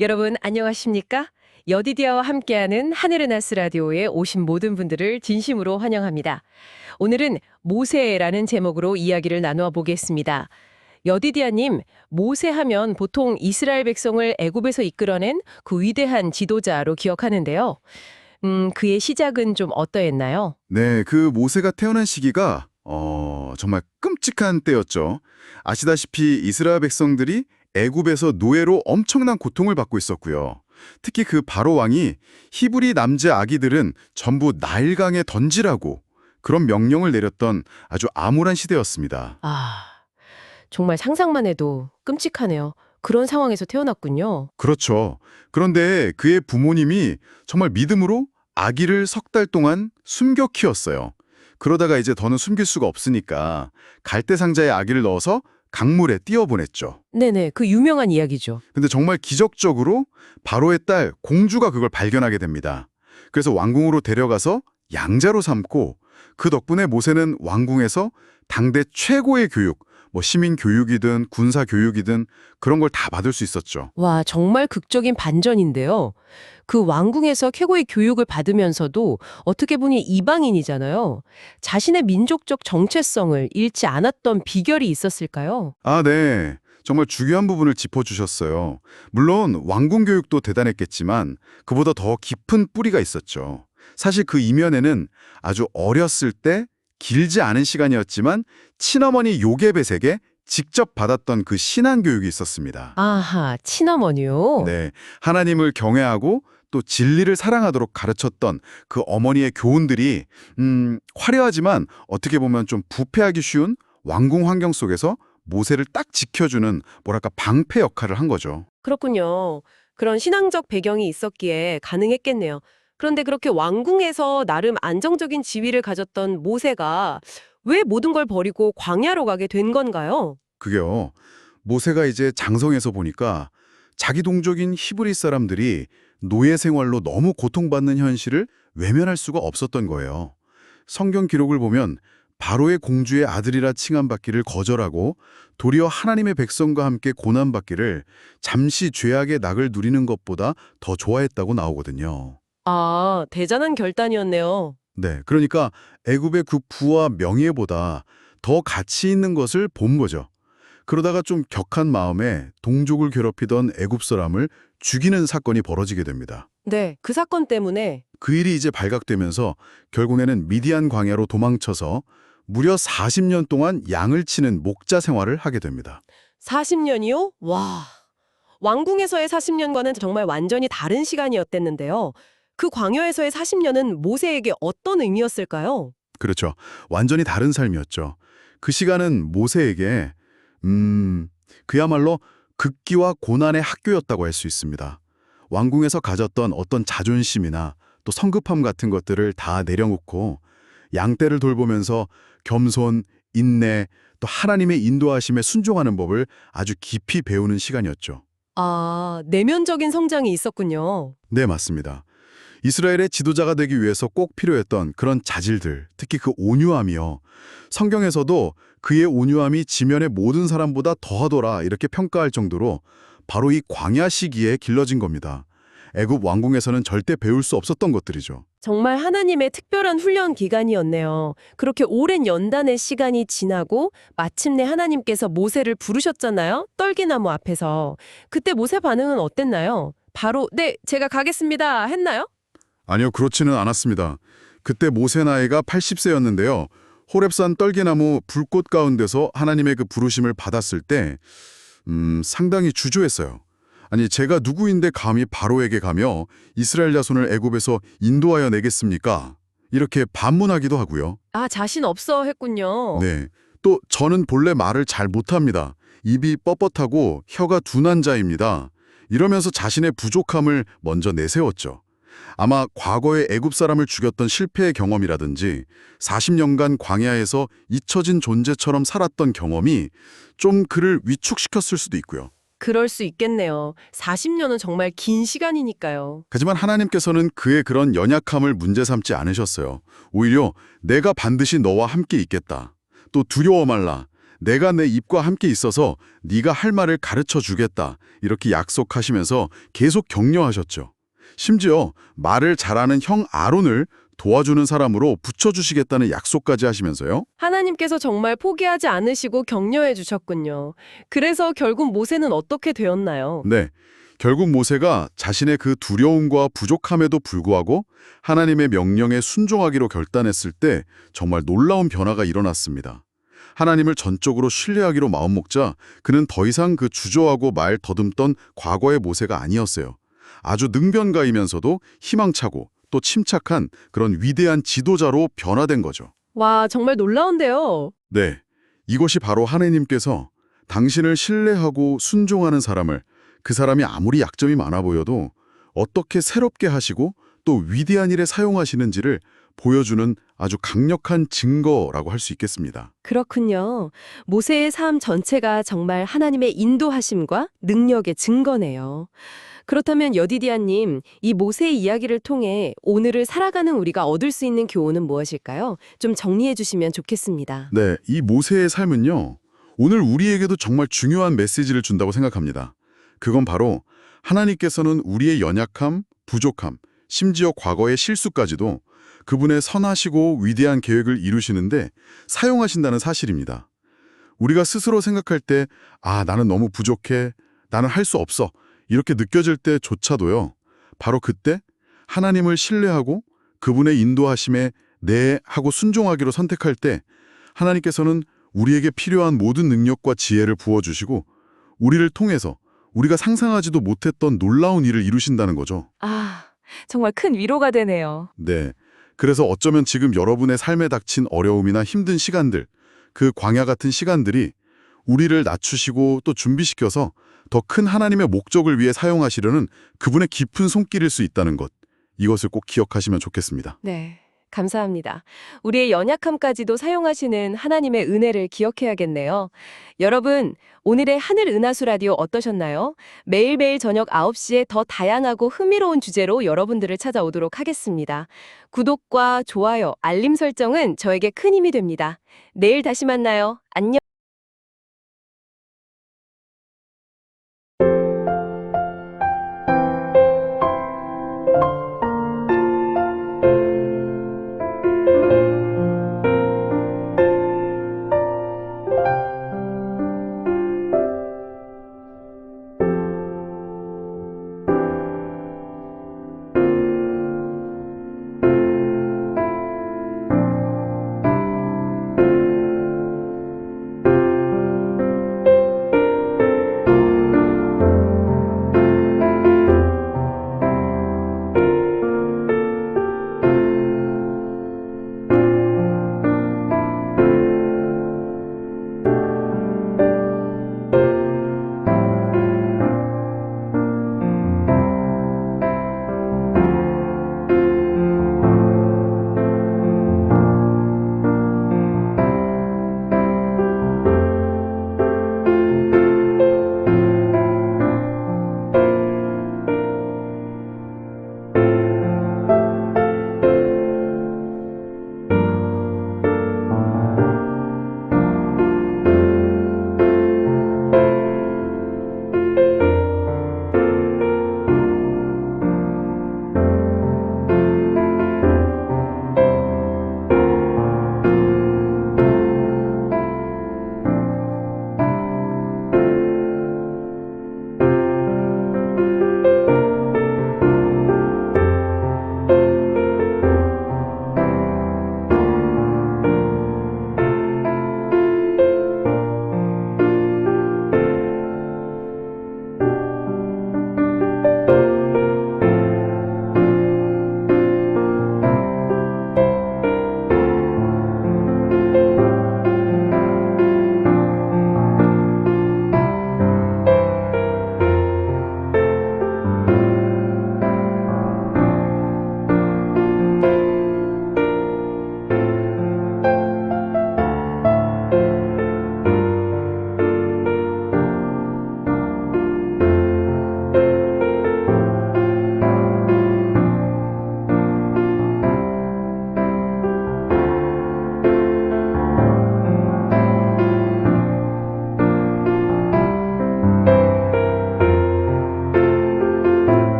여러분 안녕하십니까? 여디디아와 함께하는 하늘의 나스 라디오에 오신 모든 분들을 진심으로 환영합니다. 오늘은 모세라는 제목으로 이야기를 나누어 보겠습니다. 여디디아님, 모세하면 보통 이스라엘 백성을 애굽에서 이끌어낸 그 위대한 지도자로 기억하는데요. 그의 시작은 좀 어떠했나요? 네, 그 모세가 태어난 시기가 정말 끔찍한 때였죠. 아시다시피 이스라엘 백성들이 애굽에서 노예로 엄청난 고통을 받고 있었고요. 특히 그 바로 왕이 히브리 남자 아기들은 전부 나일강에 던지라고 그런 명령을 내렸던 아주 암울한 시대였습니다. 아, 정말 상상만 해도 끔찍하네요. 그런 상황에서 태어났군요. 그렇죠. 그런데 그의 부모님이 정말 믿음으로 아기를 석 달 동안 숨겨 키웠어요. 그러다가 이제 더는 숨길 수가 없으니까 갈대 상자에 아기를 넣어서 강물에 띄어보냈죠. 네네, 그 유명한 이야기죠. 근데 정말 기적적으로 바로의 딸 공주가 그걸 발견하게 됩니다. 그래서 왕궁으로 데려가서 양자로 삼고 그 덕분에 모세는 왕궁에서 당대 최고의 교육, 시민 교육이든 군사 교육이든 그런 걸 다 받을 수 있었죠. 와, 정말 극적인 반전인데요. 그 왕궁에서 최고의 교육을 받으면서도 어떻게 보니 이방인이잖아요. 자신의 민족적 정체성을 잃지 않았던 비결이 있었을까요? 아, 네. 정말 중요한 부분을 짚어주셨어요. 물론 왕궁 교육도 대단했겠지만 그보다 더 깊은 뿌리가 있었죠. 사실 그 이면에는 아주 어렸을 때 길지 않은 시간이었지만 친어머니 요게벳에게 직접 받았던 그 신앙 교육이 있었습니다. 아하, 친어머니요? 네, 하나님을 경외하고 또 진리를 사랑하도록 가르쳤던 그 어머니의 교훈들이 화려하지만 어떻게 보면 좀 부패하기 쉬운 왕궁 환경 속에서 모세를 딱 지켜주는 뭐랄까 방패 역할을 한 거죠. 그렇군요. 그런 신앙적 배경이 있었기에 가능했겠네요. 그런데 그렇게 왕궁에서 나름 안정적인 지위를 가졌던 모세가 왜 모든 걸 버리고 광야로 가게 된 건가요? 그게요. 모세가 이제 장성에서 보니까 자기 동족인 히브리 사람들이 노예 생활로 너무 고통받는 현실을 외면할 수가 없었던 거예요. 성경 기록을 보면 바로의 공주의 아들이라 칭함받기를 거절하고 도리어 하나님의 백성과 함께 고난받기를 잠시 죄악의 낙을 누리는 것보다 더 좋아했다고 나오거든요. 아, 대단한 결단이었네요. 네, 그러니까 애굽의 그 부와 명예보다 더 가치 있는 것을 본 거죠. 그러다가 좀 격한 마음에 동족을 괴롭히던 애굽 사람을 죽이는 사건이 벌어지게 됩니다. 네, 그 사건 때문에 그 일이 이제 발각되면서 결국에는 미디안 광야로 도망쳐서 무려 40년 동안 양을 치는 목자 생활을 하게 됩니다. 40년이요? 와. 왕궁에서의 40년과는 정말 완전히 다른 시간이었댔는데요. 그 광야에서의 40년은 모세에게 어떤 의미였을까요? 그렇죠. 완전히 다른 삶이었죠. 그 시간은 모세에게 그야말로 극기와 고난의 학교였다고 할 수 있습니다. 왕궁에서 가졌던 어떤 자존심이나 또 성급함 같은 것들을 다 내려놓고 양떼를 돌보면서 겸손, 인내, 또 하나님의 인도하심에 순종하는 법을 아주 깊이 배우는 시간이었죠. 아, 내면적인 성장이 있었군요. 네, 맞습니다. 이스라엘의 지도자가 되기 위해서 꼭 필요했던 그런 자질들, 특히 그 온유함이요. 성경에서도 그의 온유함이 지면의 모든 사람보다 더하더라 이렇게 평가할 정도로 바로 이 광야 시기에 길러진 겁니다. 애굽 왕궁에서는 절대 배울 수 없었던 것들이죠. 정말 하나님의 특별한 훈련 기간이었네요. 그렇게 오랜 연단의 시간이 지나고 마침내 하나님께서 모세를 부르셨잖아요. 떨기나무 앞에서. 그때 모세 반응은 어땠나요? 바로 네, 제가 가겠습니다 했나요? 아니요, 그렇지는 않았습니다. 그때 모세 나이가 80세였는데요. 호렙산 떨기나무 불꽃 가운데서 하나님의 그 부르심을 받았을 때 상당히 주저했어요. 아니, 제가 누구인데 감히 바로에게 가며 이스라엘 자손을 애굽에서 인도하여 내겠습니까? 이렇게 반문하기도 하고요. 아, 자신 없어 했군요. 네. 또 저는 본래 말을 잘 못합니다. 입이 뻣뻣하고 혀가 둔한 자입니다. 이러면서 자신의 부족함을 먼저 내세웠죠. 아마 과거에 애굽 사람을 죽였던 실패의 경험이라든지 40년간 광야에서 잊혀진 존재처럼 살았던 경험이 좀 그를 위축시켰을 수도 있고요. 그럴 수 있겠네요. 40년은 정말 긴 시간이니까요. 하지만 하나님께서는 그의 그런 연약함을 문제 삼지 않으셨어요. 오히려 내가 반드시 너와 함께 있겠다. 또 두려워 말라. 내가 내 입과 함께 있어서 네가 할 말을 가르쳐 주겠다. 이렇게 약속하시면서 계속 격려하셨죠. 심지어 말을 잘하는 형 아론을 도와주는 사람으로 붙여주시겠다는 약속까지 하시면서요. 하나님께서 정말 포기하지 않으시고 격려해 주셨군요. 그래서 결국 모세는 어떻게 되었나요? 네. 결국 모세가 자신의 그 두려움과 부족함에도 불구하고 하나님의 명령에 순종하기로 결단했을 때 정말 놀라운 변화가 일어났습니다. 하나님을 전적으로 신뢰하기로 마음먹자 그는 더 이상 그 주저하고 말 더듬던 과거의 모세가 아니었어요. 아주 능변가이면서도 희망차고 또 침착한 그런 위대한 지도자로 변화된 거죠. 와, 정말 놀라운데요. 네, 이것이 바로 하나님께서 당신을 신뢰하고 순종하는 사람을 그 사람이 아무리 약점이 많아 보여도 어떻게 새롭게 하시고 또 위대한 일에 사용하시는지를 보여주는 아주 강력한 증거라고 할 수 있겠습니다. 그렇군요. 모세의 삶 전체가 정말 하나님의 인도하심과 능력의 증거네요. 그렇다면 여디디아님, 이 모세의 이야기를 통해 오늘을 살아가는 우리가 얻을 수 있는 교훈은 무엇일까요? 좀 정리해 주시면 좋겠습니다. 네, 이 모세의 삶은요, 오늘 우리에게도 정말 중요한 메시지를 준다고 생각합니다. 그건 바로 하나님께서는 우리의 연약함, 부족함, 심지어 과거의 실수까지도 그분의 선하시고 위대한 계획을 이루시는데 사용하신다는 사실입니다. 우리가 스스로 생각할 때, 아, 나는 너무 부족해, 나는 할 수 없어, 이렇게 느껴질 때조차도요, 바로 그때 하나님을 신뢰하고 그분의 인도하심에 네 하고 순종하기로 선택할 때 하나님께서는 우리에게 필요한 모든 능력과 지혜를 부어주시고 우리를 통해서 우리가 상상하지도 못했던 놀라운 일을 이루신다는 거죠. 아, 정말 큰 위로가 되네요. 네. 그래서 어쩌면 지금 여러분의 삶에 닥친 어려움이나 힘든 시간들, 그 광야 같은 시간들이 우리를 낮추시고 또 준비시켜서 더 큰 하나님의 목적을 위해 사용하시려는 그분의 깊은 손길일 수 있다는 것, 이것을 꼭 기억하시면 좋겠습니다. 네, 감사합니다. 우리의 연약함까지도 사용하시는 하나님의 은혜를 기억해야겠네요. 여러분, 오늘의 하늘 은하수 라디오 어떠셨나요? 매일매일 저녁 9시에 더 다양하고 흥미로운 주제로 여러분들을 찾아오도록 하겠습니다. 구독과 좋아요, 알림 설정은 저에게 큰 힘이 됩니다. 내일 다시 만나요. 안녕.